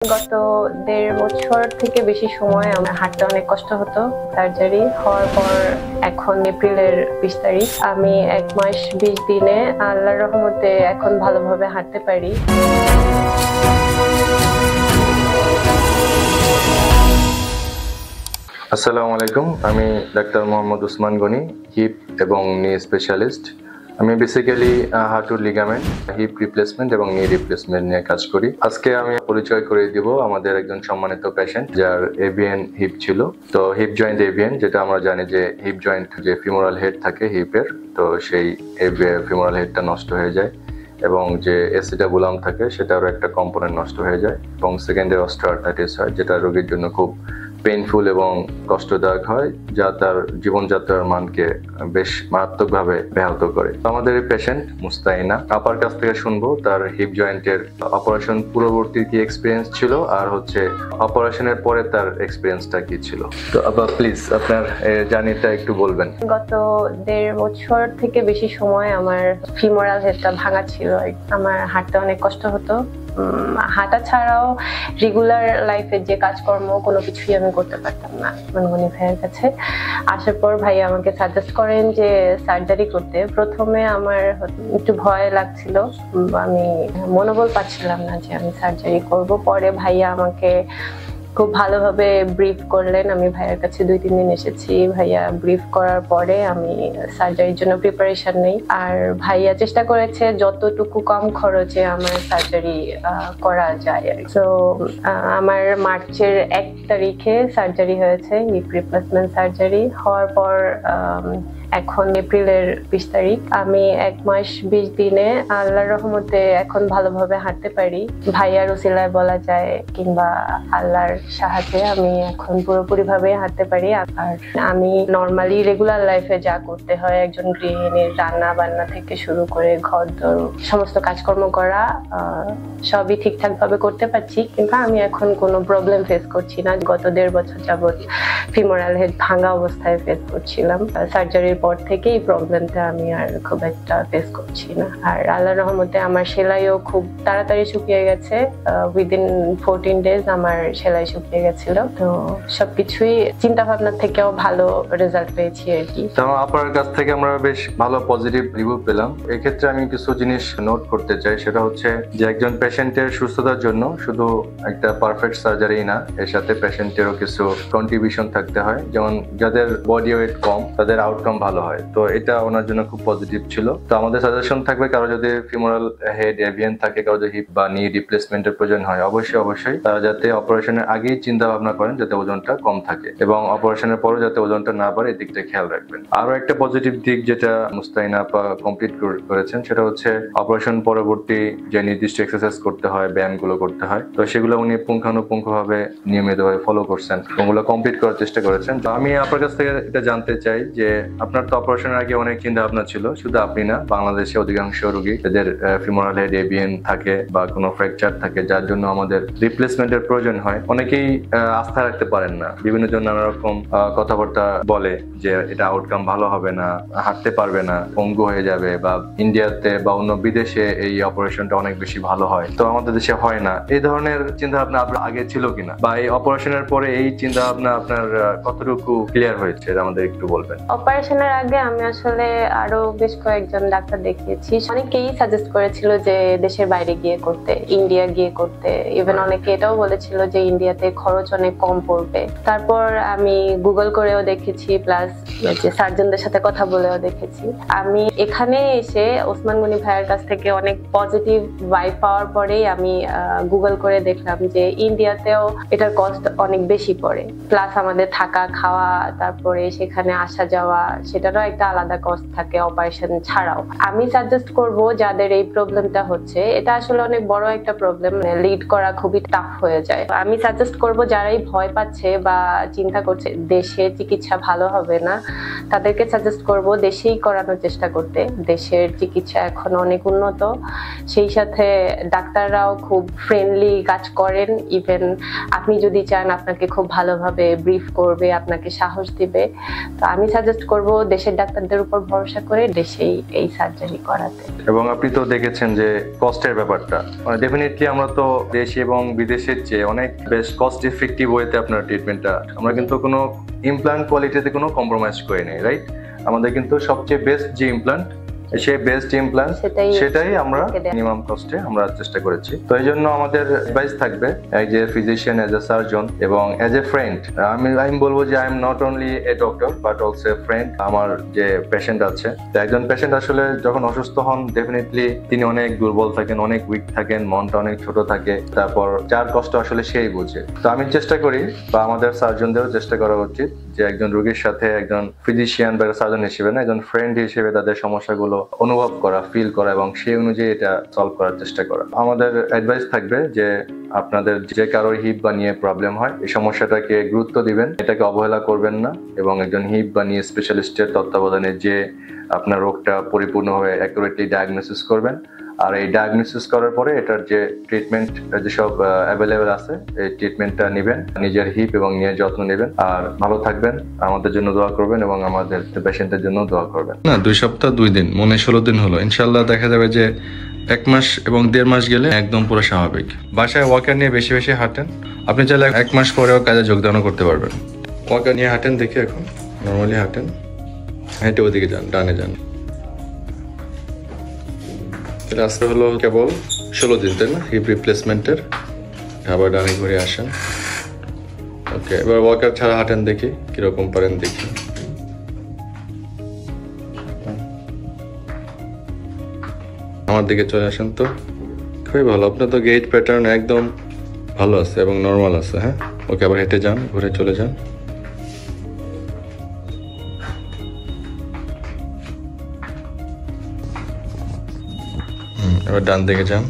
গত ১.৫ বছর থেকে বেশি সময় আমার হাঁটতে অনেক কষ্ট হতো। সার্জারি হওয়ার পর এখন এপ্রিলের ২০ তারিখ আমি ১ মাস ২০ দিনে আল্লাহর রহমতে এখন ভালোভাবে হাঁটতে পারি। আসসালামু আলাইকুম, আমি ডাক্তার মোহাম্মদ উসমান গনি, হিপ এবং নি স্পেশালিস্ট। আমি বেসিক্যালি হাঁটুর লিগামেন্ট, হিপ রিপ্লেসমেন্ট এবং নি রিপ্লেসমেন্ট নিয়ে কাজ করি। আজকে আমি পরিচয় করে দিব আমাদের একজন সম্মানিত পেশেন্ট যার এভিএন হিপ ছিল। তো হিপ জয়েন্ট এভিএন, যেটা আমরা জানি যে হিপ জয়েন্ট যে ফিমোরাল হেড থাকে হিপের, তো সেই ফিমোরাল হেডটা নষ্ট হয়ে যায় এবং যে অ্যাসিটাবুলাম থাকে সেটারও একটা কম্পোনেন্ট নষ্ট হয়ে যায় এবং সেকেন্ডারি অস্টিওআর্থ্রাইটিস হয়, যেটা রোগীর জন্য খুব পেইনফুল এবং কষ্টদায়ক হয়, যা তার জীবনযাত্রার মানকে বেশ মারাত্মকভাবে ব্যাহত করে। আমাদের এই পেশেন্ট মুস্তাইনা আপার কাছ থেকে শুনবো তার হিপ জয়েন্টের অপারেশন পূর্ববর্তী কি এক্সপিরিয়েন্স ছিল আর হচ্ছে অপারেশনের পরে তার এক্সপিরিয়েন্সটা কি ছিল। তো আপা প্লিজ আপনার জার্নিটা একটু বলবেন। গত ১.৫ বছর থেকে বেশি সময় আমার ফিমোরাল হেডটা ভাঙা ছিল। আমার হাঁটতে অনেক কষ্ট হতো। হাঁটা ছাড়াও রেগুলার লাইফের যে কাজকর্ম কোনো কিছুই আমি করতে পারতাম না। মনমনি ভাইয়ের কাছে আসার পর ভাই আমাকে সাজেস্ট করেন যে সার্জারি করতে। প্রথমে আমার একটু ভয় লাগছিল, আমি মনোবল পাচ্ছিলাম না যে আমি সার্জারি করব। পরে ভাইয়া আমাকে খুব ভালোভাবে ব্রিফ করলেন। আমি ভাইয়ার কাছে ২-৩ দিন এসেছি। ভাইয়া ব্রিফ করার পরে আমি সার্জারির জন্য প্রিপারেশন নেই। আর ভাইয়া চেষ্টা করেছে যতটুকু কম খরচে আমার সার্জারি করা যায়। তো আমার মার্চের ১ তারিখে সার্জারি হয়েছে, হিপ রিপ্লেসমেন্ট সার্জারি। হওয়ার পর এখন এপ্রিলের ২০ তারিখ আমি ১ মাস ২০ দিনে আল্লাহর রহমতে এখন ভালোভাবে হাঁটতে পারি। ভাইয়ার উসিলায় বলা যায় কিংবা আল্লাহর সাহায্যে আমি এখন পুরোপুরি ভাবে হাঁটতে পারি। আর আমি নর্মালি রেগুলার লাইফে যা করতে হয় একজন গৃহিণীর, রান্না বান্না থেকে শুরু করে ঘরদোর সমস্ত কাজকর্ম করা সবই ঠিকঠাক ভাবে করতে পারছি। কিন্তু আমি এখন কোনো প্রবলেম ফেস করছি না। গত ১.৫ বছর যাবত ফিমোরাল হেড ভাঙা অবস্থায় ফেস করছিলাম। সার্জারির পর থেকে এই প্রবলেমটা আমি আর খুব একটা ফেস করছি না। আর আল্লাহর রহমতে আমার সেলাইও খুব তাড়াতাড়ি শুকিয়ে গেছে। উইদিন 14 ডেজ আমার সেলাই শুকিয়ে গেছিল। তো সবকিছুই চিন্তা ভাবনার থেকেও ভালো রেজাল্ট পেয়েছি আর কি। তো আপনার কাছ থেকে আমরা বেশ ভালো পজিটিভ রিভিউ পেলাম। এক্ষেত্রে আমি কিছু জিনিস নোট করতে চাই, সেটা হচ্ছে যে একজন পেশেন্টের সুস্থতার জন্য শুধু একটা পারফেক্ট সার্জারি না, এর সাথে পেশেন্টেরও কিছু কন্ট্রিবিউশন থাকতে হয়। যেমন যাদের বডি ওয়েট কম তাদের আউটকাম ভালো হয়, তো এটা ওনার জন্য খুব পজিটিভ ছিল। তো আমাদের সাজেশন থাকবে, কারো যদি ফিমোরাল হেড এভিএন থাকে, কারো যদি হিপ বা নি রিপ্লেসমেন্টের প্রয়োজন হয়, অবশ্যই তারা যাতে অপারেশনের আগেই চিন্তা ভাবনা করেন যাতে ওজনটা কম থাকে এবং অপারেশনের পরও যাতে ওজনটা না বাড়ে, এদিকটা খেয়াল রাখবেন। আরো একটা পজিটিভ দিক যেটা মুস্তাইনা আপা কমপ্লিট করেছেন, সেটা হচ্ছে অপারেশন পরবর্তী যে নির্দিষ্ট এক্সারসাইজ করতে হয়, ব্যায়ামগুলো করতে হয়, তো সেগুলো উনি পুঙ্খানুপুঙ্খভাবে নিয়মিতভাবে ফলো করছেন, ওগুলো কমপ্লিট করার চেষ্টা করেছেন। তো আমি আপনার কাছ থেকে এটা জানতে চাই যে আপনার তো অপারেশনের আগে অনেক চিন্তা ভাবনা ছিল, শুধু আপনি না, বাংলাদেশে অধিকাংশ রোগী যাদের ফিমোরাল হেড এভিএন থাকে বা কোনো ফ্র্যাকচার থাকে যার জন্য আমাদের রিপ্লেসমেন্টের প্রয়োজন হয়, অনেকেই আস্থা রাখতে পারেন না। বিভিন্ন জন নানা রকম কথাবার্তা বলে যে এটা আউটকাম ভালো হবে না, হাঁটতে পারবে না, পঙ্গু হয়ে যাবে, বা ইন্ডিয়াতে বা অন্য বিদেশে এই অপারেশনটা অনেক বেশি ভালো হয়, তো আমাদের দেশে হয় না। এই ধরনের চিন্তা ভাবনা আপনার আগে ছিল কিনা, বা এই অপারেশনের পরে এই চিন্তা ভাবনা আপনার কতটুকু ক্লিয়ার হয়েছে আমাদের একটু বলবেন। অপারেশনের আগে আমি আসলে আরো বেশ কয়েকজন ডাক্তার দেখিয়েছি। অনেকেই সাজেস্ট করেছিল যে দেশের বাইরে গিয়ে করতে, ইন্ডিয়া গিয়ে করতে। ইভেন অনেকে এটাও বলেছিল যে ইন্ডিয়াতে খরচ অনেক কম পড়বে। তারপর আমি গুগল করেও দেখেছি, প্লাস যে সার্জনদের সাথে কথা বলেও দেখেছি। আমি এখানে এসে ওসমান গনি ভাইয়ের কাছ থেকে অনেক পজিটিভ ভাইব পাওয়ার পরেই আমি গুগল করে দেখলাম যে ইন্ডিয়াতেও এটার কস্ট অনেক বেশি পড়ে, প্লাস আমাদের থাকা খাওয়া, তারপরে সেখানে আসা যাওয়া, সেটারও একটা আলাদা কস্ট থাকে অপারেশন ছাড়াও। আমি সাজেস্ট করব যাদের এই প্রবলেমটা হচ্ছে, এটা আসলে অনেক বড় একটা প্রবলেম, লিড করা খুবই টাফ হয়ে যায়। আমি সাজেস্ট করব যারাই ভয় পাচ্ছে বা চিন্তা করছে দেশে চিকিৎসা ভালো হবে না, তাদেরকে সাজেস্ট করব দেশেই করানোর চেষ্টা করতে। দেশের চিকিৎসা এখন অনেক উন্নত, সেই সাথে ডাক্তাররাও খুব ফ্রেন্ডলি কাজ করেন। ইভেন আপনি যদি চান আপনাকে খুব ভালোভাবে ব্রিফ করবে, আপনাকে সাহস দিবে। তো আমি সাজেস্ট করব দেশের ডাক্তারদের উপর ভরসা করে দেশেই এই সার্জারি করাতে। এবং আপনি তো দেখেছেন যে কস্টের ব্যাপারটা, মানে ডেফিনেটলি আমরা তো দেশি এবং বিদেশের চেয়ে অনেক বেশ কস্ট ইফেক্টিভ ওয়েতে আপনার ট্রিটমেন্টটা, আমরা কিন্তু কোনো ইমপ্লান্ট কোয়ালিটিতে কোনো কম্প্রোমাইজ করে নেই, রাইট? আমাদের কিন্তু সবচেয়ে বেস্ট যে ইমপ্লান্ট, সেই বেস্ট ইমপ্লান্ট সেটাই আমরা মিনিমাম কস্টে আমরা চেষ্টা করেছি। তো এই জন্য আমাদের অ্যাডভাইস থাকবে as a physician, as a surgeon এবং এজ এ ফ্রেন্ড, আমি বলবো যে I am not only a doctor but also a friend. আমার যে পেশেন্ট আছে, তো একজন পেশেন্ট আসলে যখন অসুস্থ হন ডেফিনেটলি তিনি অনেক দুর্বল থাকেন, অনেক উইক থাকেন, মনটা অনেক ছোট থাকে, তারপর যার কষ্ট আসলে সেই বুঝে। তো আমি চেষ্টা করি বা আমাদের সার্জনদেরও চেষ্টা করা উচিত যে একজন রোগীর সাথে একজন ফিজিশিয়ান বা সার্জন হিসেবে না, একজন ফ্রেন্ড হিসেবে তাদের সমস্যাগুলো অনুভব করা, ফিল করা এবং সেই অনুযায়ী এটা সলভ করার চেষ্টা করা। আমাদের অ্যাডভাইস থাকবে যে আপনাদের যে কারোর হিপ বা নিয়ে প্রবলেম হয়, এই সমস্যাটাকে গুরুত্ব দিবেন, এটাকে অবহেলা করবেন না এবং একজন হিপ বা নিয়ে স্পেশালিস্টের তত্ত্বাবধানে যে আপনার রোগটা পরিপূর্ণভাবে অ্যাকুরেটলি ডায়াগনোসিস করবেন। আর এই ডায়াগনোসিস করার পরে এটার যে ট্রিটমেন্ট যেসব অ্যাভেলেবেল আছে, এই ট্রিটমেন্টটা নেবেন, নিজের হিপ এবং নিয়ে যত্ন নেবেন। আর ভালো থাকবেন, আমাদের জন্য দোয়া করবেন এবং আমাদের পেশেন্টের জন্য দোয়া করবেন। না 2 সপ্তাহ 2 দিন, মনে 16 দিন হলো, ইনশাল্লাহ দেখা যাবে যে 1 মাস এবং 1.5 মাস গেলে একদম পুরো স্বাভাবিক। বাসায় ওয়াকার নিয়ে বেশি বেশি হাঁটেন, আপনি চাইলে 1 মাস পরেও কাজে যোগদানও করতে পারবেন। ওয়াকার নিয়ে হাঁটেন, দেখি এখন নর্মালি হাঁটেন, হেঁটে ওদিকে যান, ডানে যান। আজকে হলো কেবল 16 দিন, তাই না, হিপ রিপ্লেসমেন্টের। আবার ডানে ঘুরে আসেন। ওকে, এবার ওয়াকার ছাড়া হাঁটেন, দেখি কিরকম পারেন দেখি। আমার দিকে চলে আসেন তো, খুবই ভালো। আপনার তো গেট প্যাটার্ন একদম ভালো আছে এবং নর্মাল আছে। হ্যাঁ, ওকে, আবার হেঁটে যান, ঘুরে চলে যান। এবার ডান দিকে যান।